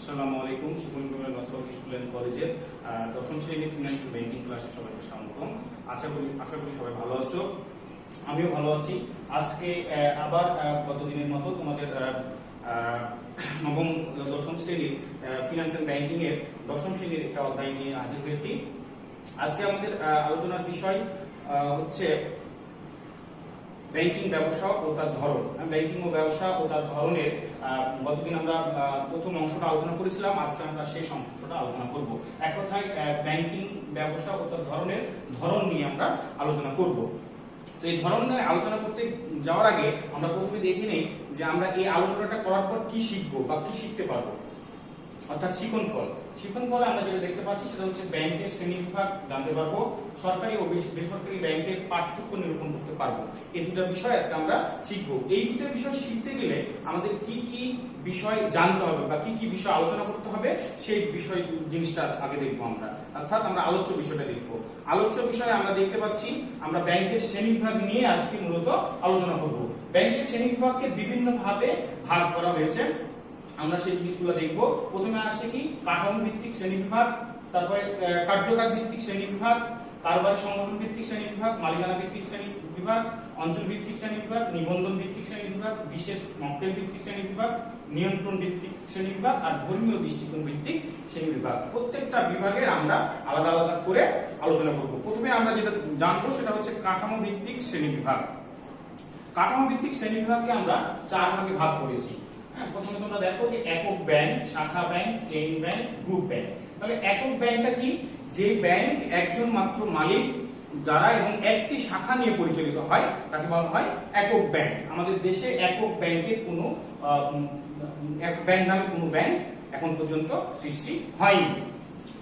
আসসালামু আলাইকুম। শিবন কুমার নসরত স্টুডেন্ট কলেজের দশম শ্রেণীর ফিনান্সিয়াল ব্যাংকিং ক্লাসে সবাইকে স্বাগতম। আশা করি সবাই ভালো আছো, আমিও ভালো আছি। আজকে আবার গতদিনের মতো তোমাদের দশম শ্রেণীর ফিনান্সিয়াল ব্যাংকিং এর দশম শ্রেণীর একটা অধ্যায় নিয়ে হাজির হয়েছি। আজকে আমাদের আলোচনার বিষয় হচ্ছে ব্যাংকিং ব্যবসা ও তার ধরন। ব্যাংকিং ও ব্যবসা ও তার ধরনের গতদিন আমরা প্রথম অংশটা আলোচনা করেছিলাম, আজকে আমরা শেষ অংশটা আলোচনা করব। এক কথায় ব্যাংকিং ব্যবসা ও তার ধরনের ধরন নিয়ে আমরা আলোচনা করব। তো এই ধরন নিয়ে আলোচনা করতে যাওয়ার আগে আমরা প্রথমে দেখে নেই যে আমরা এই আলোচনাটা করার পর কি শিখবো বা কি শিখতে পারবো, অর্থাৎ শিক্ষণফলে আমরা যেটা দেখতে পাচ্ছি সেটা হচ্ছে ব্যাংকের শ্রেণীবিভাগ জানতে পারবো, সরকারি ও বেসরকারি ব্যাংকের পার্থক্য নিরূপণ করতে পারবো। এই দুটো বিষয় আজকে আমরা শিখবো। এই দুটো বিষয় শিখতে গেলে আমাদের কি কি বিষয় জানতে হবে বা কি কি বিষয় আলোচনা করতে হবে সেই বিষয় জিনিসটা আগে দেখবো আমরা, অর্থাৎ আমরা আলোচ্য বিষয়টা দেখবো। আলোচ্য বিষয়ে আমরা দেখতে পাচ্ছি আমরা ব্যাংকের শ্রেণীবিভাগ নিয়ে আজকে মূলত আলোচনা করবো। ব্যাংকের শ্রেণীবিভাগকে বিভিন্ন ভাবে ভাগ করা হয়েছে, আমরা সেই জিনিসগুলো দেখবো। প্রথমে আসছে কি কাঠামো ভিত্তিক শ্রেণীবিভাগ, তারপরে কার্যকার ভিত্তিক শ্রেণীবিভাগ, কারবারি সংগঠন ভিত্তিক শ্রেণীবিভাগ, মালিকানা ভিত্তিক শ্রেণীবিভাগ, অঞ্চল ভিত্তিক শ্রেণীবিভাগ, নিবন্ধন ভিত্তিক শ্রেণীবিভাগ, বিশেষ মক্কেল ভিত্তিক শ্রেণীবিভাগ, নিয়ন্ত্রণ ভিত্তিক শ্রেণীবিভাগ আর ধর্মীয় দৃষ্টিকোণ ভিত্তিক শ্রেণীবিভাগ। প্রত্যেকটা বিভাগের আমরা আলাদা আলাদা করে আলোচনা করব। প্রথমে আমরা যেটা জানবো সেটা হচ্ছে কাঠামো ভিত্তিক শ্রেণীবিভাগ। কাঠামো ভিত্তিক শ্রেণীবিভাগকে আমরা চার ভাগে ভাগ করেছি। প্রথমে তোমরা দেখো যে একক ব্যাংক, শাখা bank, chain bank, group bank. তাহলে একক ব্যাংকটা কি? যে ব্যাংক একজন মাত্র মালিক দ্বারা এবং একটি শাখা নিয়ে পরিচালিত হয় তাকে বলা হয় একক ব্যাংক। আমাদের দেশে একক ব্যাংকের কোনো এক ব্যাংক নামে কোনো ব্যাংক এখন পর্যন্ত সৃষ্টি হয়নি।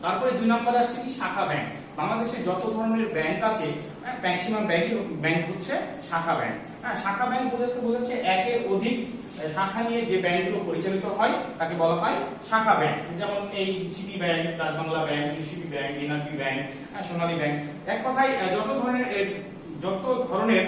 তারপরে দুই নম্বরে আসছে কি শাখা ব্যাংক। বাংলাদেশে যত ধরনের ব্যাংক আছে ম্যাক্সিমাম ব্যাংক হচ্ছে শাখা ব্যাংক। শাখা ব্যাংক বলেছে একের অধিক শাখা নিয়ে যে ব্যাংকগুলো পরিচালিত হয় তাকে বলা হয় শাখা ব্যাংক। যেমন এই সিটি ব্যাংক, রাজবাংলা bank, UCB bank, NRB bank, Sonali bank. এক কথায় যত ধরনের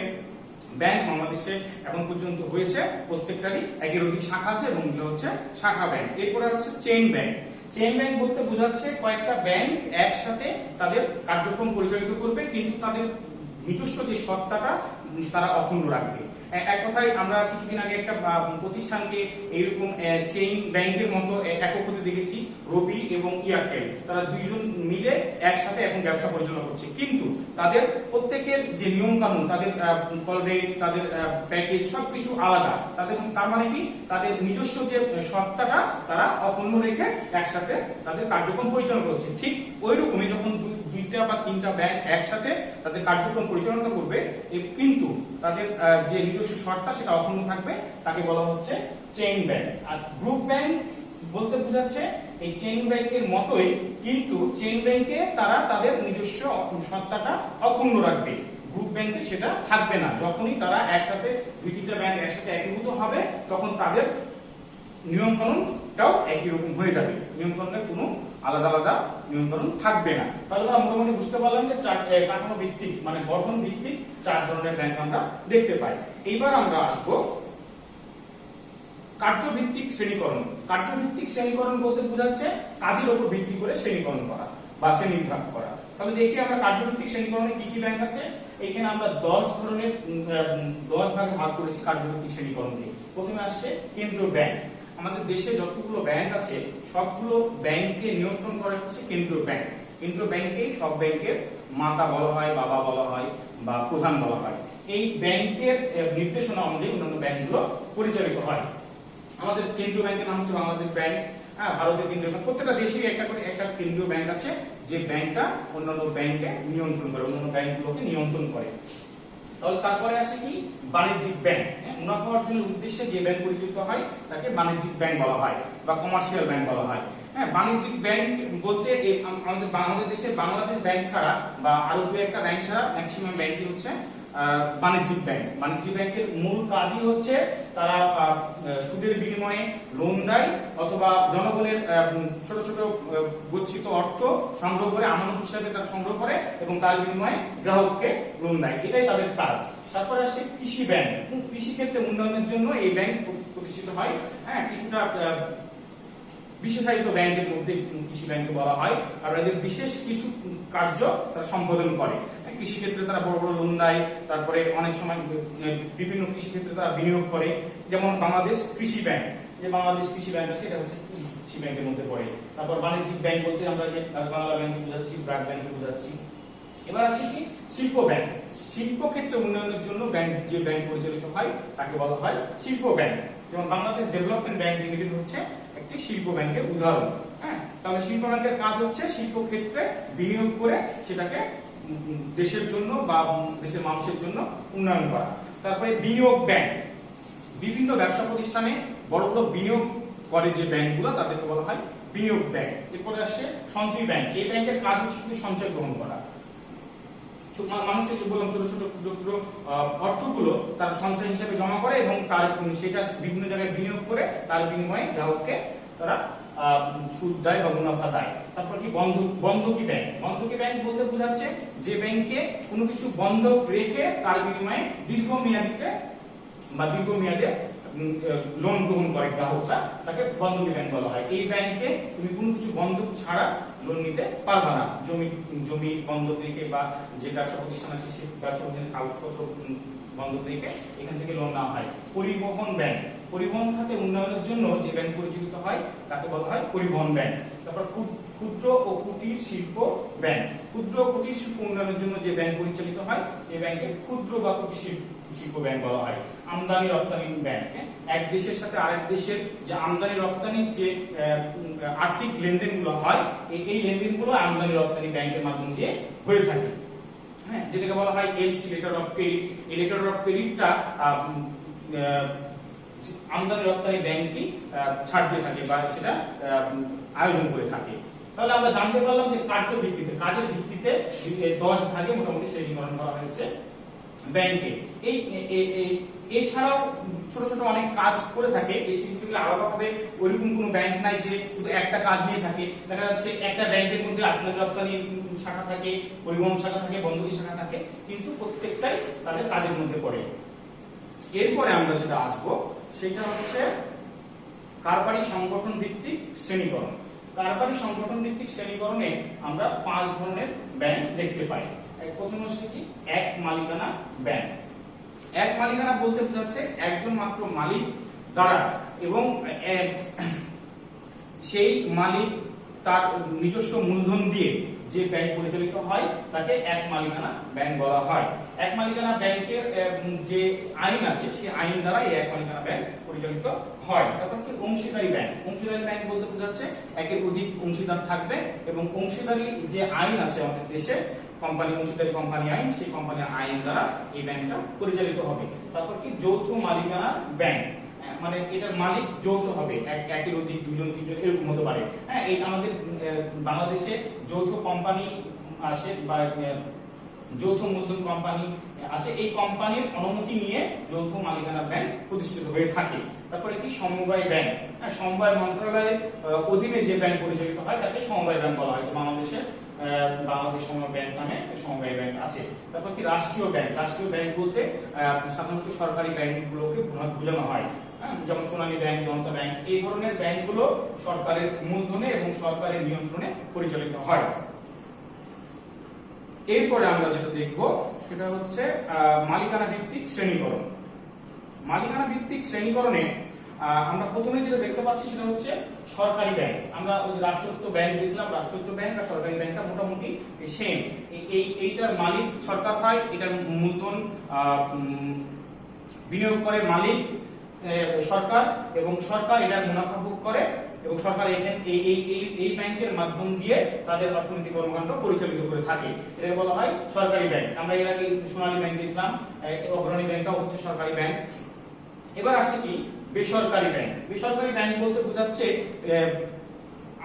ব্যাংক বাংলাদেশে এখন পর্যন্ত হয়েছে প্রত্যেকটারই একের অধিক শাখা আছে এবং এগুলো হচ্ছে শাখা ব্যাংক। এরপরে হচ্ছে চেইন ব্যাংক। চেইন ব্যাংক বলতে বোঝাচ্ছে কয়েকটা ব্যাংক একসাথে তাদের কার্যক্রম পরিচালিত করবে, কিন্তু তাদের নিজস্ব যে সত্তাটা তারা অক্ষুণ্ণ রাখবে। এক কথায় আমরা কিছুদিন আগে একটা প্রতিষ্ঠানকে এইরকম চেইন ব্যাংকের মতো একক হতে দেখেছি, রবি এবং এয়ারটেল। তারা দুইজন মিলে একসাথে এখন ব্যবসা পরিচালনা করছে, কিন্তু তাদের প্রত্যেকের যে নিয়ম কানুন, তাদের কল রেট, তাদের প্যাকেজ সবকিছু আলাদা। তার মানে কি তাদের নিজস্ব যে সত্তাটা তারা অক্ষুণ্ণ রেখে একসাথে তাদের কার্যক্রম পরিচালনা করছে। ঠিক ওই রকমই যখন দুইটা বা তিনটা ব্যাংক একসাথে তাদের কার্যক্রম পরিচালনা করবে কিন্তু তাদের যে নিজস্ব সত্তা সেটা অক্ষুণ্ণ থাকবে, তাকে বলা হচ্ছে চেইন ব্যাংক। আর গ্রুপ ব্যাংক বলতে বোঝাচ্ছে এই চেইন ব্যাংকের মতোই, কিন্তু চেইন ব্যাংকে তারা তাদের নিজস্ব সত্তাটা অক্ষুণ্ণ রাখবে, গ্রুপ ব্যাংকে সেটা থাকবে না। যখনই তারা একসাথে দুই তিনটা ব্যাংক একসাথে একীভূত হবে তখন তাদের নিয়ম কানুনটাও একই রকম হয়ে যাবে, নিয়ম কানুনের কোনো আলাদা আলাদা নিয়ম কানুন থাকবে না। তাহলে আমরা মোটামুটি বুঝতে পারলাম যে কাঠামো ভিত্তিক মানে গঠন ভিত্তিক চার ধরনের ব্যাংক আমরা দেখতে পাই। এইবার আমরা আসবো কার্যভিত্তিক শ্রেণীকরণ। কার্যভিত্তিক শ্রেণীকরণ বলতে বোঝাচ্ছে কাজের উপর ভিত্তি করে শ্রেণীকরণ করা বা শ্রেণীবিভাগ করা। তাহলে দেখি আমরা কার্যভিত্তিক শ্রেণীকরণে কি কি ব্যাংক আছে। এখানে আমরা 10 ভাগে ভাগ করেছি কার্যভিত্তিক শ্রেণীকরণকে। প্রথমে আসছে কেন্দ্রীয় ব্যাংক। আমাদের দেশে যতগুলো ব্যাংক আছে সবগুলো ব্যাংককে নিয়ন্ত্রণ করে হচ্ছে কেন্দ্রীয় ব্যাংক। কেন্দ্রীয় ব্যাংকেই সব ব্যাংকের মাতা বলা হয়, বাবা বলা হয় বা প্রধান বলা হয়। এই ব্যাংকের নির্দেশনা অনুযায়ী অন্যান্য ব্যাংকগুলো পরিচালিত হয়। আমাদের কেন্দ্রীয় ব্যাংকের নাম হচ্ছে বাংলাদেশ ব্যাংক, ভারতীয় কেন্দ্রীয় ব্যাংক। প্রত্যেকটা দেশেই একটা করে একটা কেন্দ্রীয় ব্যাংক আছে যে ব্যাংকটা অন্যান্য ব্যাংককে নিয়ন্ত্রণ করে, অন্যান্য ব্যাংকগুলোকে নিয়ন্ত্রণ করে। তাহলে তারপরে আসে কি বাণিজ্যিক ব্যাংক। মুনাফা অর্জনের উদ্দেশ্যে যে ব্যাংক পরিচালিত হয় তাকে বাণিজ্যিক ব্যাংক বলা হয় বা কমার্শিয়াল ব্যাংক বলা হয়। বাণিজ্যিক ব্যাংক বলতে আমাদের দেশে বাংলাদেশ ব্যাংক ছাড়া বা আরো দু একটা ব্যাংক ছাড়া ম্যাক্সিমাম ব্যাংকই হচ্ছে বাণিজ্যিক ব্যাংক। বাণিজ্যিক ব্যাংকের মূল কাজই হচ্ছে তারা সুদের বিনিময়ে লোন দেয় অথবা জনগণের ছোট ছোট গচ্ছিত অর্থ সংগ্রহ করে আমানত হিসাবে তারা সংগ্রহ করে এবং তার বিনিময়ে গ্রাহককে লোন দেয়, এটাই তাদের কাজ। তারপরে আসছে কৃষি ব্যাংক। কৃষি ক্ষেত্রে উন্নয়নের জন্য এই ব্যাংক প্রতিষ্ঠিত হয়। কিছুটা বিশেষায়িত ব্যাংকের মধ্যে কৃষি ব্যাংকে বলা হয়, কারণ এদের বিশেষ কিছু কার্য তারা সম্পাদন করে। কৃষি ক্ষেত্রে তারা বড় বড় লোন দেয়, তারপরে অনেক সময় বিভিন্ন কৃষি ক্ষেত্রে তারা বিনিয়োগ করে। যেমন বাংলাদেশ কৃষি ব্যাংক, যে বাংলাদেশ কৃষি ব্যাংক আছে এটা হচ্ছে কৃষি ব্যাংকের মধ্যে পড়ে। তারপর বাণিজ্যিক ব্যাংক বলতে আমরা যে বাংলা ব্যাংক বোঝাচ্ছি, ব্র্যাক ব্যাংক বোঝাচ্ছি। এবার আছে কি শিল্প ব্যাংক। শিল্প ক্ষেত্রে উন্নয়নের জন্য যে ব্যাংক পরিচালিত হয় তাকে বলা হয় শিল্প ব্যাংক। যেমন বাংলাদেশ ডেভেলপমেন্ট ব্যাংক লিমিটেড হচ্ছে একটি শিল্প ব্যাংকের উদাহরণ। হ্যাঁ, তাহলে শিল্প ব্যাংকের কাজ হচ্ছে শিল্প ক্ষেত্রে বিনিয়োগ করে সেটাকে দেশের জন্য বা দেশের মানুষের জন্য উন্নয়ন করা। তারপরে বিনিয়োগ ব্যাংক, বিভিন্ন ব্যবসা প্রতিষ্ঠানে বড় বড় বিনিয়োগ করে যে ব্যাংকগুলো তাদেরকে বলা হয় বিনিয়োগ ব্যাংক। এরপরে আসছে সঞ্চয় ব্যাংক। এই ব্যাংকের কাজ হচ্ছে শুধু সঞ্চয় গ্রহণ করা। মানুষের যে বললাম ছোট ছোট ক্ষুদ্র অর্থগুলো তার সঞ্চয় হিসেবে জমা করে এবং তার সেটা বিভিন্ন জায়গায় বিনিয়োগ করে তার বিনিময়ে গ্রাহককে তারা সুদ দেয় বা মুনাফা দেয়। তারপর কি বন্ধকি ব্যাংক। বন্ধকি ব্যাংক বলতে বোঝাচ্ছে যে ব্যাংকে কোনো কিছু বন্ধক রেখে তার বিনিময়ে দীর্ঘমেয়াদে লোন গ্রহণ করে গ্রাহকরা, তাকে বন্ধকি ব্যাংক বলা হয়। এই ব্যাংকে তুমি কোনো কিছু বন্ধক ছাড়া লোন নিতে পারবে না। জমি বন্ধক রেখে বা যে ব্যবসা প্রতিষ্ঠান আছে সেই ব্যবসা প্রতিষ্ঠানের কাগজপত্র বন্ধক রেখে এখান থেকে লোন নেওয়া হয়। পরিবহন ব্যাংক, পরিবহন খাতে উন্নয়নের জন্য যে ব্যাংক পরিচালিত হয় তাকে বলা হয় পরিবহন ব্যাংক। তারপর ক্ষুদ্র ও কুটির শিল্প ব্যাংক। ক্ষুদ্র ও কুটির শিল্প উন্নয়নের জন্য যে ব্যাংক পরিচালিত হয় এই ব্যাংকে ক্ষুদ্র বা কুটির শিল্প ব্যাংক বলা হয়। আমদানি রপ্তানি ব্যাংক, এক দেশের সাথে আরেক দেশের যে আমদানি রপ্তানির যে আর্থিক লেনদেনগুলো হয় এই লেনদেনগুলো আমদানি রপ্তানি ব্যাংকের মাধ্যম দিয়ে হয়ে থাকে। হ্যাঁ, যেটাকে বলা হয় এলসি, লেটার অফ ক্রেডিট। এই লেটার অফ ক্রেডিটটা আমদানি রপ্তানি ব্যাংকই ছাড় দিয়ে থাকে বা সেটা আয়োজন করে থাকে। তাহলে আমরা জানতে পারলাম যে কাজের ভিত্তিতে 10 ভাগে মোটামুটি শ্রেণীকরণ করা হয়েছে ব্যাংকে। এছাড়াও ছোট ছোট অনেক কাজ করে থাকে। স্পেসিফিক্যালি আলাদাভাবে ওইরকম কোনো ব্যাংক নাই যে শুধু একটা কাজ নিয়ে থাকে। দেখা যাচ্ছে একটা ব্যাংকের মধ্যে আমদানি রপ্তানি শাখা থাকে, পরিবহন শাখা থাকে, বন্ধকি শাখা থাকে, কিন্তু প্রত্যেকটাই তাদের কাজের মধ্যে পড়ে। এরপরে আমরা যেটা আসবো সেটা হচ্ছে কারবারি সংগঠন ভিত্তিক শ্রেণীকরণ। কারবারি সংগঠন ভিত্তিক শ্রেণীকরণে আমরা 5 ধরনের ব্যাংক দেখতে পাই। প্রথম হচ্ছে কি এক মালিকানা ব্যাংক। এক মালিকানা বলতে বোঝাচ্ছে একজন মাত্র মালিক দ্বারা এবং সেই মালিক তার নিজস্ব মূলধন দিয়ে যে ব্যাংক পরিচালিত হয় তাকে এক মালিকানা ব্যাংক বলা হয়। এক মালিকানা ব্যাংকের যে আইন আছে সেই আইন দ্বারা এই এক মালিকানা ব্যাংক পরিচালিত হয়। তারপর কি অংশীদারি ব্যাংক। অংশীদারি ব্যাংক বলতে বোঝাচ্ছে একের অধিক অংশীদার থাকবে এবং অংশীদারি যে আইন আছে আমাদের দেশে অংশীদারি কোম্পানি আইন, সেই কোম্পানি আইন দ্বারা এই ব্যাংকটা পরিচালিত হবে। তারপর কি যৌথ মালিকানা ব্যাংক, মানে এটার মালিক যৌথ হবে, একের অধিক 2 জন 3 জন এরকম হতে পারে। হ্যাঁ, এই আমাদের বাংলাদেশে যৌথ কোম্পানি আছে বা যৌথ মূলধন কোম্পানি আছে, এই কোম্পানির অনুমতি নিয়ে যৌথ মালিকানা ব্যাংক প্রতিষ্ঠিত হয়ে থাকে। তারপরে কি সমবায় ব্যাংক। হ্যাঁ, সমবায় মন্ত্রণালয়ের অধীনে যে ব্যাংক পরিচালিত হয় তাকে সমবায় ব্যাংক বলা হয়। বাংলাদেশ সমবায় ব্যাংক নামে সমবায় ব্যাংক আছে। তারপর কি রাষ্ট্রীয় ব্যাংক। রাষ্ট্রীয় ব্যাংক বলতে সাধারণত সরকারি ব্যাংকগুলোকে বোঝানো হয়। যেমন সোনালী ব্যাংক, জনতা ব্যাংক, এই ধরনের ব্যাংকগুলো সরকারের মূলধনে এবং সরকারের নিয়ন্ত্রণে পরিচালিত হয়। এরপরে আমরা যেটা দেখব সেটা হচ্ছে মালিকানা ভিত্তিক শ্রেণীকরণ। মালিকানা ভিত্তিক শ্রেণীকরণে আমরা প্রথমে যেটা দেখতে পাচ্ছি সেটা হচ্ছে সরকারি ব্যাংক। আমরা ওই রাষ্ট্রায়ত্ত ব্যাংক দেখলাম, রাষ্ট্রায়ত্ত ব্যাংক আর সরকারি ব্যাংকটা মোটামুটি সেম। এইটার মালিক সরকার হয়, এটার মূলধন বিনিয়োগ করে মালিক সরকার এবং সরকার এটার মুনাফা ভোগ করে এবং সরকার এই ব্যাংকের মাধ্যম দিয়ে তাদের অর্থনৈতিক কর্মকাণ্ড পরিচালিত করে থাকে। এটাকে বলা হয় সরকারি ব্যাংক। আমরা এর আগে সোনালী ব্যাংক দেখলাম, অগ্রণী ব্যাংকটাও হচ্ছে সরকারি ব্যাংক। এবার আসছে কি বেসরকারি ব্যাংক। বেসরকারি ব্যাংক বলতে বোঝাচ্ছে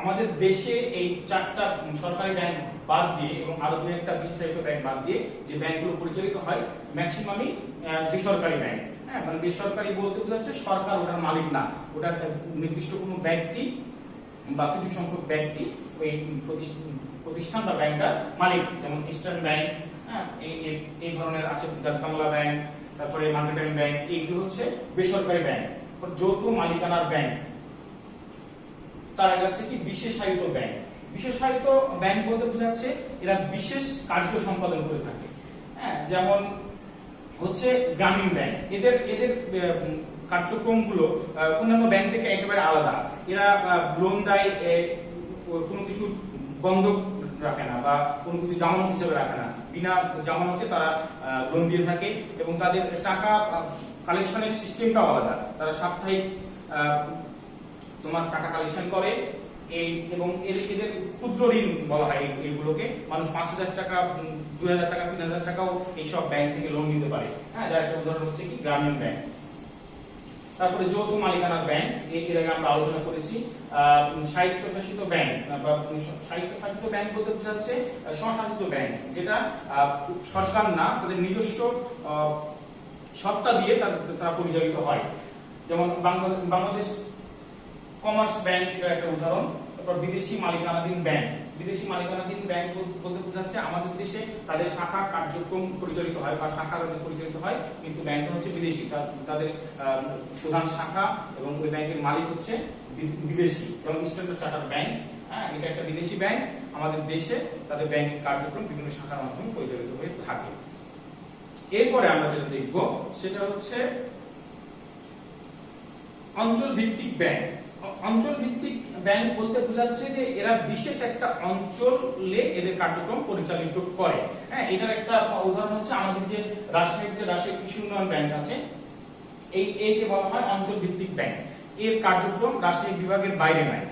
আমাদের দেশে এই 4টা সরকারি ব্যাংক বাদ দিয়ে এবং আরো 2-1টা বিশেষায়িত ব্যাংক বাদ দিয়ে যে ব্যাংকগুলো পরিচালিত হয় ম্যাক্সিমামই বেসরকারি ব্যাংক। হ্যাঁ, মানে বেসরকারি বলতে বোঝাচ্ছে সরকার ওটার মালিক না, ওটার নির্দিষ্ট কোনো ব্যক্তি বা কিছু সংখ্যক ব্যক্তি ওই প্রতিষ্ঠান বা ব্যাংকটার মালিক। যেমন ইস্টার্ন ব্যাংক, হ্যাঁ, এই ধরনের আছে বাংলা ব্যাংক, তারপরে মার্কেটাইল ব্যাংক, এইগুলো হচ্ছে বেসরকারি ব্যাংক। যৌথ মালিকানার ব্যাংক। তার আগে আছে কি বিশেষায়িত ব্যাংক। বিশেষায়িত ব্যাংক বলতে বোঝাচ্ছে এরা বিশেষ কার্য সম্পাদন করে থাকে। হ্যাঁ, যেমন হচ্ছে গ্রামীণ ব্যাংক, এদের এদের কার্যক্রমগুলো অন্যান্য ব্যাংক থেকে একেবারে আলাদা। এরা লোন দেয়, কোনো কিছু বন্ধক রাখে না বা কোনো কিছু জামানত হিসেবে রাখে না, বিনা জামানতে তারা লোন দিয়ে থাকে এবং তাদের টাকা কালেকশনের সিস্টেমটাও আলাদা। তারা সাপ্তাহিক তোমার টাকা কালেকশন করে এই, এবং এদের ক্ষুদ্র ঋণ বলা হয় এইগুলোকে। মানুষ 5,000 টাকা, 2,000 টাকা, 3,000 টাকাও এইসব ব্যাংক থেকে লোন নিতে পারে। হ্যাঁ, যার একটা উদাহরণ হচ্ছে কি গ্রামীণ ব্যাংক। তারপরে যৌথ মালিকানার ব্যাংক, এর আগে আমরা আলোচনা করেছি। স্বায়ত্তশাসিত ব্যাংক বা স্বায়ত্তশাসিত ব্যাংক বলতে বোঝাচ্ছে স্বশাসিত ব্যাংক, যেটা সরকার না, তাদের নিজস্ব সত্তা দিয়ে তারা পরিচালিত হয়। যেমন বাংলাদেশ কমার্স ব্যাংক এটা একটা উদাহরণ। তারপর বিদেশি মালিকানাধীন ব্যাংক, বিদেশি মালিকানাধীন ব্যাংক বলতে বোঝাচ্ছে আমাদের দেশে তাদের শাখা কার্যক্রম পরিচালিত হয় বা শাখা তাদের পরিচালিত হয়, কিন্তু ব্যাংকটা হচ্ছে বিদেশি, তাদের প্রধান শাখা এবং ওই ব্যাংকের মালিক হচ্ছে বিদেশি। যেমন স্ট্যান্ডার্ড চার্টার্ড ব্যাংক, হ্যাঁ, এটা একটা বিদেশি ব্যাংক, আমাদের দেশে তাদের ব্যাংক কার্যক্রম বিভিন্ন শাখার মাধ্যমে পরিচালিত হয়ে থাকে। এরপরে আমরা যেটা দেখব সেটা হচ্ছে অঞ্চল ভিত্তিক ব্যাংক। অঞ্চল ভিত্তিক ব্যাংক বলতে বোঝাচ্ছে যে এরা বিশেষ একটা অঞ্চলে এদের কার্যক্রম পরিচালিত করে। হ্যাঁ, এটার একটা উদাহরণ হচ্ছে আমাদের যে রাষ্ট্রীয় কৃষি উন্নয়ন ব্যাংক আছে, এইকে বলা হয় অঞ্চল ভিত্তিক ব্যাংক। এর কার্যক্রম রাজশাহী বিভাগের বাইরে নাই।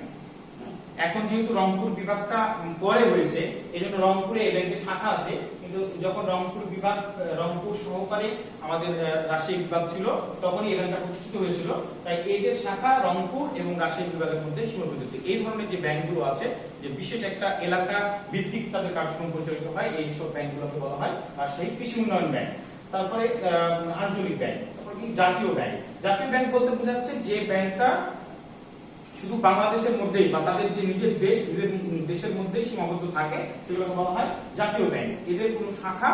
এখন যেহেতু রংপুর বিভাগটা পরে হয়েছে, এই জন্য রংপুরে এই ব্যাংকের শাখা আছে, কিন্তু যখন রংপুর সহকারে আমাদের রাজশাহী বিভাগ ছিল, তখনই এই ব্যাংকটা প্রতিষ্ঠিত হয়েছিল। তাই এদের শাখা রংপুর এবং রাজশাহী বিভাগের মধ্যে সীমাবদ্ধ। এই ধরনের যে ব্যাংকগুলো আছে, যে বিশেষ একটা এলাকা ভিত্তিক তাদের কার্যক্রম পরিচালিত হয়, এই সব ব্যাংকগুলোকে বলা হয় রাজশাহী কৃষি উন্নয়ন ব্যাংক। তারপরে আঞ্চলিক ব্যাংক, তারপর কি জাতীয় ব্যাংক। জাতীয় ব্যাংক বলতে বোঝাচ্ছে যে ব্যাংকটা শুধু বাংলাদেশের মধ্যেই বা তাদের যে নিজের দেশের মধ্যেই সীমাবদ্ধ থাকে, সেগুলোকে বলা হয় জাতীয় ব্যাংক। এদের কোনো শাখা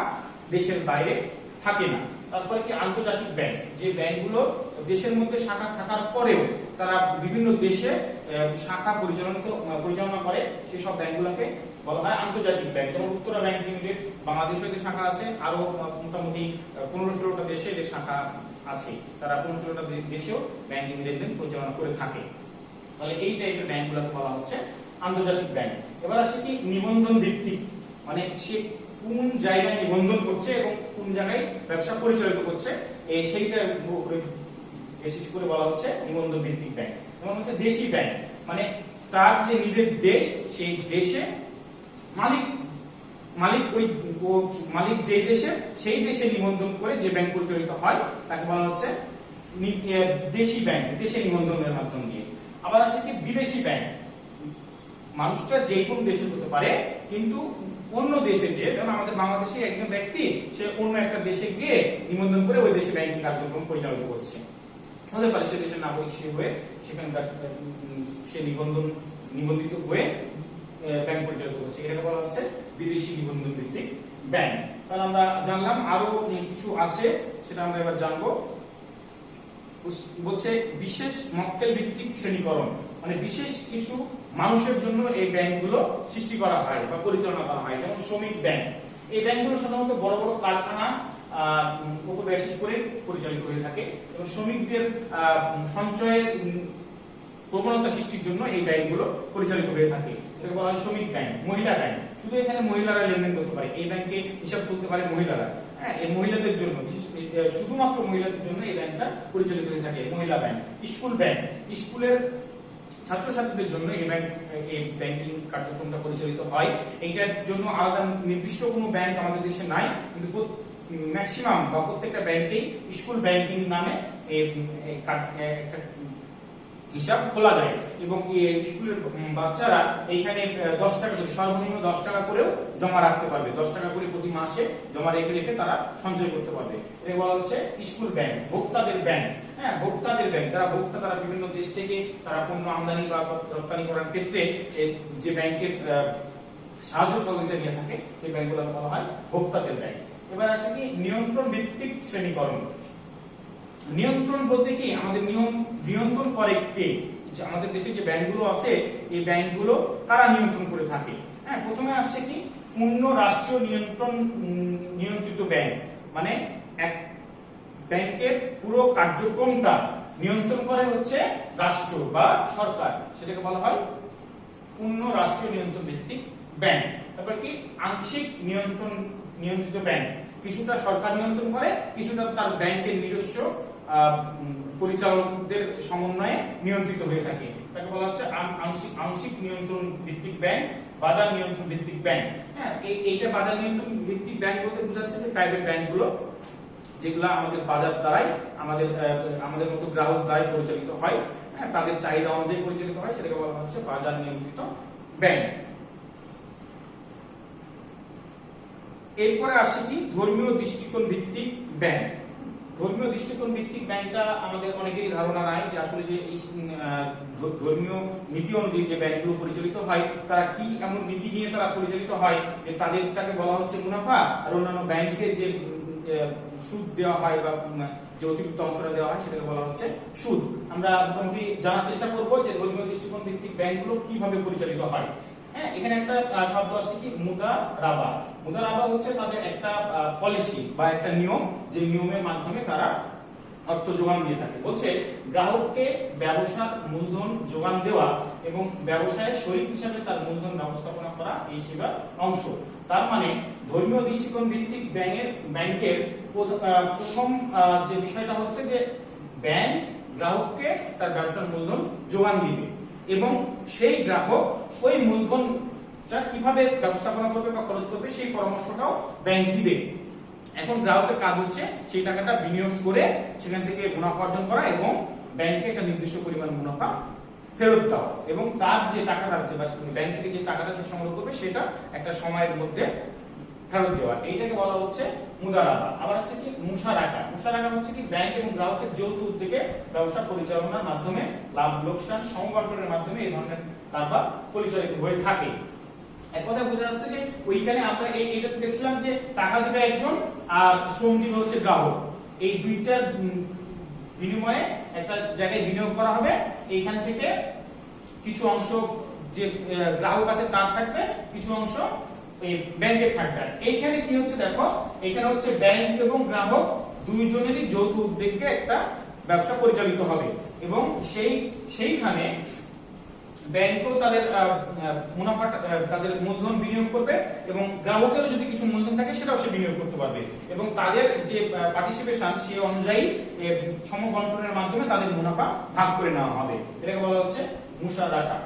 দেশের বাইরে থাকে না। তারপরে কি আন্তর্জাতিক ব্যাংক, যে ব্যাংকগুলো দেশের মধ্যে শাখা থাকার পরেও তারা বিভিন্ন দেশে শাখা পরিচালনা করে, সেই সব ব্যাংকগুলোকে বলা হয় আন্তর্জাতিক ব্যাংক। যেমন উত্তরা ব্যাংক লিমিটেড, বাংলাদেশে এদের শাখা আছে, আরো মোটামুটি 15-16টা দেশে এদের শাখা আছে। তারা 15-16টা দেশেও ব্যাংকিং লেনদেন পরিচালনা করে থাকে। তাহলে এই টাইপের ব্যাংকগুলোকে বলা হচ্ছে আন্তর্জাতিক ব্যাংক। এবার আসে কি নিবন্ধন ভিত্তিক, মানে সে কোন জায়গায় নিবন্ধন করছে এবং কোন জায়গায় ব্যবসা পরিচালিত করছে, সেইটা বেসিস করে বলা হচ্ছে নিবন্ধন ভিত্তিক ব্যাংক। যেমন হচ্ছে দেশি ব্যাংক, মানে তার যে নিজের দেশ, সেই দেশে মালিক যে দেশে, সেই দেশে নিবন্ধন করে যে ব্যাংক পরিচালিত হয় তাকে বলা হচ্ছে দেশি ব্যাংক, দেশে নিবন্ধনের মাধ্যম দিয়ে। আবার আসে কি বিদেশি ব্যাংক, মানুষটা যে কোনো দেশে হতে পারে, কিন্তু অন্য দেশে যে, যেমন আমাদের বাংলাদেশে একজন ব্যক্তি সে অন্য একটা দেশে গিয়ে নিবন্ধন করে ওই দেশে ব্যাংকিং কার্যক্রম পরিচালিত করছে। হতে পারে সে দেশের নাগরিক হয়ে সেখানকার সে নিবন্ধিত হয়ে ব্যাংক পরিচালিত করছে, এটাকে বলা হচ্ছে বিদেশি নিবন্ধন ভিত্তিক ব্যাংক। তাহলে আমরা জানলাম, আরো কিছু আছে সেটা আমরা এবার জানবো। বলছে বিশেষ মক্কেল ভিত্তিক শ্রেণীকরণ, মানে বিশেষ কিছু মানুষের জন্য এই ব্যাংকগুলো সৃষ্টি করা হয় বা পরিচালনা করা হয়। যেমন শ্রমিক ব্যাংক, এই ব্যাংকগুলো সাধারণত বড় বড় কারখানা উপর বিশেষ করে পরিচালিত হয়ে থাকে এবং শ্রমিকদের সঞ্চয়ের প্রবণতা সৃষ্টির জন্য এই ব্যাংকগুলো পরিচালিত হয়ে থাকে। এটাকে বলা হয় শ্রমিক ব্যাংক। মহিলা ব্যাংক, শুধু এখানে মহিলারা লেনদেন করতে পারে, এই ব্যাংকে হিসাব করতে পারে মহিলারা। হ্যাঁ, এই মহিলাদের জন্য, শুধুমাত্র মহিলাদের জন্য এই ব্যাংকটা পরিচালিত হয়ে থাকে, মহিলা ব্যাংক। স্কুল ব্যাংক, স্কুলের ছাত্রছাত্রীদের জন্য এই ব্যাংকিং কার্যক্রমটা পরিচালিত হয়। এইটার জন্য আলাদা নির্দিষ্ট কোনো ব্যাংক আমাদের দেশে নাই, কিন্তু ম্যাক্সিমাম বা প্রত্যেকটা ব্যাংকেই স্কুল ব্যাংকিং নামে একটা হিসাব খোলা যায় এবং স্কুলের বাচ্চারা এইখানে 10 টাকা, সর্বনিম্ন 10 টাকা করেও জমা রাখতে পারবে। 10 টাকা করে প্রতি মাসে জমা রেখে তারা সঞ্চয় করতে পারবে। এটা বলা হচ্ছে স্কুল ব্যাংক। ভোক্তাদের ব্যাংক, হ্যাঁ, ভোক্তাদের ব্যাংক, যারা ভোক্তা, তারা বিভিন্ন দেশ থেকে তারা পণ্য আমদানি বা রপ্তানি করার ক্ষেত্রে যে ব্যাংকের সাহায্য সহযোগিতা নিয়ে থাকে, সেই ব্যাংকগুলো বলা হয় ভোক্তাদের ব্যাংক। এবার আসে কি নিয়ন্ত্রণ ভিত্তিক শ্রেণীকরণ। নিয়ন্ত্রণ বলতে কি, আমাদের নিয়ন্ত্রণ করে কে, যে আমাদের দেশে যে ব্যাংকগুলো আছে এই ব্যাংকগুলো কারা নিয়ন্ত্রণ করে থাকে। হ্যাঁ, প্রথমে আসছে কি পূর্ণ রাষ্ট্রীয় নিয়ন্ত্রিত ব্যাংক, মানে এক ব্যাংকের পুরো কার্যক্রমটা নিয়ন্ত্রণ করে হচ্ছে রাষ্ট্র বা সরকার, সেটাকে বলা হয় পূর্ণ রাষ্ট্রীয় নিয়ন্ত্রণ ভিত্তিক ব্যাংক। তারপর কি আংশিক নিয়ন্ত্রিত ব্যাংক, কিছুটা সরকার নিয়ন্ত্রণ করে, কিছুটা তার ব্যাংকের নিজস্ব পরিচালকদের সমন্বয়ে নিয়ন্ত্রিত হয়ে থাকে, তাকে বলা হচ্ছে আংশিক নিয়ন্ত্রণ ভিত্তিক ব্যাংক, বাজার নিয়ন্ত্রণ ভিত্তিক ব্যাংক। হ্যাঁ, এইটা বাজার নিয়ন্ত্রণ ভিত্তিক ব্যাংক বলতে বোঝাচ্ছে যে প্রাইভেট ব্যাংকগুলো যেগুলো আমাদের বাজার দ্বারাই আমাদের মতো গ্রাহক দ্বারাই পরিচালিত হয়, হ্যাঁ, তাদের চাহিদা অনুযায়ী পরিচালিত হয়, সেটাকে বলা হচ্ছে বাজার নিয়ন্ত্রিত ব্যাংক। এরপরে আসে কি ধর্মীয় দৃষ্টিকোণ ভিত্তিক ব্যাংক। ধর্মীয় দৃষ্টিকোণ ভিত্তিক ব্যাংকটা আমাদের অনেকেরই ধারণা নাই যে আসলে যে ধর্মীয় নীতি অনুযায়ী যে ব্যাংকগুলো পরিচালিত হয় তারা কি এমন নীতি নিয়ে তারা পরিচালিত হয় যে তাদেরটাকে বলা হচ্ছে মুনাফা, আর অন্যান্য ব্যাংকে যে সুদ দেওয়া হয় বা যে অতিরিক্ত অংশটা দেওয়া হয় সেটাকে বলা হচ্ছে সুদ। আমরা মোটামুটি জানার চেষ্টা করব যে ধর্মীয় দৃষ্টিকোণ ভিত্তিক ব্যাংকগুলো কিভাবে পরিচালিত হয়। হ্যাঁ, এখানে একটা শব্দ আসছে কি মুদারাবা। মুদারাবা হচ্ছে তাদের একটা পলিসি বা একটা নিয়ম, যে নিয়মের মাধ্যমে তারা অর্থ যোগান দিয়ে থাকে। বলছে গ্রাহককে ব্যবসার মূলধন যোগান দেওয়া এবং ব্যবসায়ের শরীক হিসাবে তার মূলধন ব্যবস্থাপনা করা এই সেবার অংশ। তার মানে ধর্মীয় দৃষ্টিকোণ ভিত্তিক ব্যাংকের প্রথম যে বিষয়টা হচ্ছে যে ব্যাংক গ্রাহককে তার ব্যবসার মূলধন যোগান দিবে এবং সেই গ্রাহক ওই মূলধনটা কিভাবে ব্যবস্থাপনা করবে বা খরচ করবে সেই পরামর্শটাও ব্যাংক দিবে। এখন গ্রাহকের কাজ হচ্ছে সেই টাকাটা বিনিয়োগ করে সেখান থেকে মুনাফা অর্জন করা এবং ব্যাংকে একটা নির্দিষ্ট পরিমাণ মুনাফা ফেরত দেওয়া, এবং তার যে টাকাটা ব্যাংক থেকে যে টাকাটা সে সংগ্রহ করবে সেটা একটা সময়ের মধ্যে ফেরত দেওয়া, এইটাকে বলা হচ্ছে মুদারাবা। আবার আছে কি মুশারাকা। মুশারাকা হচ্ছে কি ব্যাংক এবং গ্রাহকের যৌথ উদ্যোগে ব্যবসা পরিচালনার মাধ্যমে লাভ লোকসান সমবন্টনের মাধ্যমে এই ধরনের কারবার পরিচালিত হয়ে থাকে। এক কথা বোঝা যাচ্ছে যে ওইখানে আমরা এইটা দেখছিলাম যে টাকা দিবে একজন আর শ্রম দিবে হচ্ছে গ্রাহক, এই দুইটার বিনিময়ে একটা জায়গায় বিনিয়োগ করা হবে, এইখান থেকে কিছু অংশ যে গ্রাহক আছে তার থাকবে, কিছু অংশ এই ব্যাংকের থাকবে। এইখানে কি হচ্ছে দেখো, এখানে হচ্ছে ব্যাংক এবং গ্রাহক দুইজনেরই যৌথ উদ্যোগে একটা ব্যবসা পরিচালিত হবে এবং সেইখানে ব্যাংকও তাদের মুনাফা তাদের মূলধন বিনিয়োগ করবে এবং গ্রাহকেরও যদি কিছু মূলধন থাকে সেটাও সে বিনিয়োগ করতে পারবে এবং তাদের যে পার্টিসিপেশন সে অনুযায়ী সমবন্টনের মাধ্যমে তাদের মুনাফা ভাগ করে নেওয়া হবে, এটাকে বলা হচ্ছে মুশারাকা।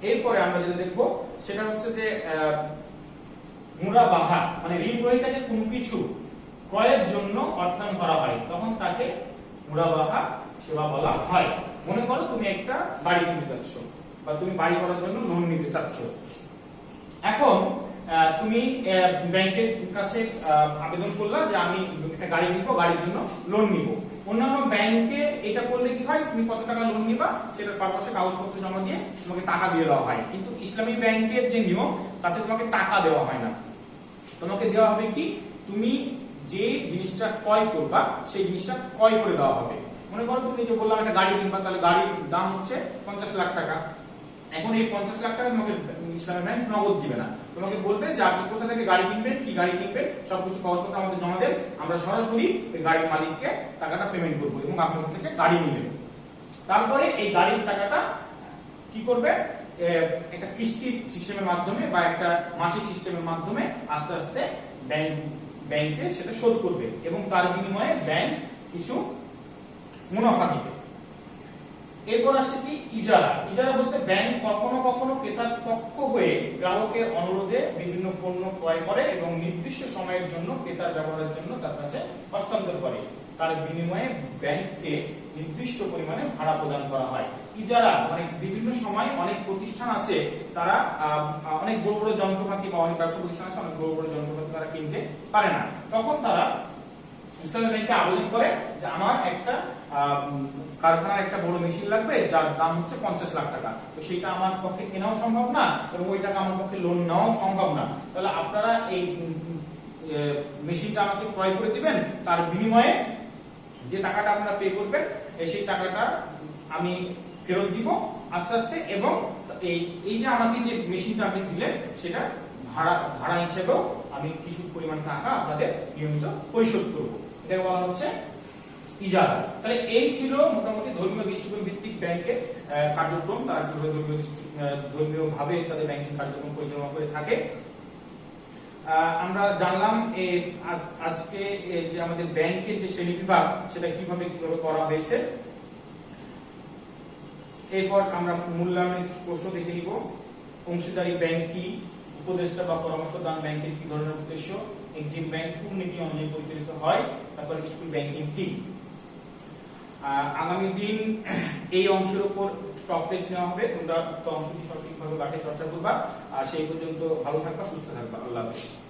এরপরে আমরা যেটা দেখবো সেটা হচ্ছে যে মুরাবাহা, মানে ঋণ গ্রহীতাকে কোনো কিছু ক্রয়ের জন্য অর্থায়ন করা হয় তখন তাকে মুরাবাহা সেবা বলা হয়। মনে করো তুমি একটা বাড়ি কিনতে চাচ্ছ বা তুমি বাড়ি করার জন্য লোন নিতে চাচ্ছ, এখন তুমি ব্যাংকের কাছে আবেদন করলা যে আমি একটা গাড়ি নিব, গাড়ির জন্য লোন নিব। অন্যান্য ব্যাংকে এটা করলে কি হয়, তুমি কত টাকা লোন নিবা সেটার পারপাসে কাগজপত্র জমা দিয়ে তোমাকে টাকা দিয়ে দেওয়া হয়, কিন্তু ইসলামী ব্যাংকের যে নিয়ম তাতে তোমাকে টাকা দেওয়া হয় না, তোমাকে দেওয়া হবে কি তুমি যে জিনিসটা ক্রয় করবা সেই জিনিসটা ক্রয় করে দেওয়া হবে। মনে করো তুমি যে বললাম একটা গাড়ি কিনবা, তাহলে গাড়ির দাম হচ্ছে 50 লাখ টাকা। এখন এই 50 লাখ টাকা তোমাকে ইসলামী ব্যাংক নগদ দিবে না, তোমাকে বলবে যে আপনি কোথা থেকে গাড়ি কিনবেন, কি গাড়ি কিনবেন সবকিছু কাগজপত্র আমাদের জমা দেন, আমরা সরাসরি এই গাড়ির মালিককে টাকাটা পেমেন্ট করবো এবং আপনি ওখান থেকে গাড়ি নেবেন। তারপরে এই গাড়ির টাকাটা কি করবে, একটা কিস্তি সিস্টেমের মাধ্যমে বা একটা মাসিক সিস্টেমের মাধ্যমে আস্তে আস্তে ব্যাংকে সেটা শোধ করবে এবং তার বিনিময়ে ব্যাংক কিছু মুনাফা দিবে। এরপর আসছে কি ইজারা। ইজারা বলতে ব্যাংক কখনো কখনো ক্রেতার পক্ষ হয়ে গ্রাহকের অনুরোধে বিভিন্ন পণ্য ক্রয় করে এবং নির্দিষ্ট সময়ের জন্য ক্রেতার ব্যবহারের জন্য তার কাছে হস্তান্তর করে, তার বিনিময়ে ব্যাংককে নির্দিষ্ট পরিমাণে ভাড়া প্রদান করা হয়। ইজারা মানে বিভিন্ন সময় অনেক প্রতিষ্ঠান আছে তারা অনেক বড় বড় যন্ত্রপাতি বা অনেক ব্যবসা প্রতিষ্ঠান আছে অনেক বড় বড় যন্ত্রপাতি তারা কিনতে পারে না, তখন তারা ইসলামী ব্যাংকে আবেদন করে যে আমার একটা কারখানার একটা বড় মেশিন লাগবে যার দাম হচ্ছে 50 লাখ টাকা, তো সেইটা আমার পক্ষে কেনাও সম্ভব না এবং ওই টাকা আমার পক্ষে লোন নেওয়াও সম্ভব না, তাহলে আপনারা এই মেশিনটা আমাকে ক্রয় করে দিবেন, তার বিনিময়ে যে টাকাটা আপনারা পে করবেন সেই টাকাটা আমি ফেরত দিব আস্তে আস্তে, এবং এই যে আমাকে যে মেশিনটা আপনি দিলেন সেটা ভাড়া হিসেবেও আমি কিছু পরিমাণ টাকা আপনাদের নিয়মিত পরিশোধ করব, এটা বলা হচ্ছে ইজারা। তাহলে এই ছিল মোটামুটি ধর্মীয় দৃষ্টিকোণ ভিত্তিক ব্যাংকের কার্যক্রম, তারা কিভাবে ধর্মীয় ভাবে তাদের ব্যাংকিং কার্যক্রম পরিচালনা করে থাকে। আমরা জানলাম আজকে যে আমাদের ব্যাংকের যে শ্রেণী বিভাগ সেটা কিভাবে করা হয়েছে। এরপর আমরা মূল্যায়নের প্রশ্ন দেখে নিব। অংশীদারি ব্যাংক কি, উপদেষ্টা বা পরামর্শদান ব্যাংকের কি ধরনের উদ্দেশ্য, এক্সিম ব্যাংক কোন নীতি অনুযায়ী পরিচালিত হয়, তারপরে স্কুল ব্যাংকিং কি। আগামী দিন এই অংশের উপর টপ টেস্ট নেওয়া হবে, তোমরা অংশটি সঠিকভাবে পাঠে চর্চা করবা। আর সেই পর্যন্ত ভালো থাকবা, সুস্থ থাকবা। আল্লাহ হাফেজ।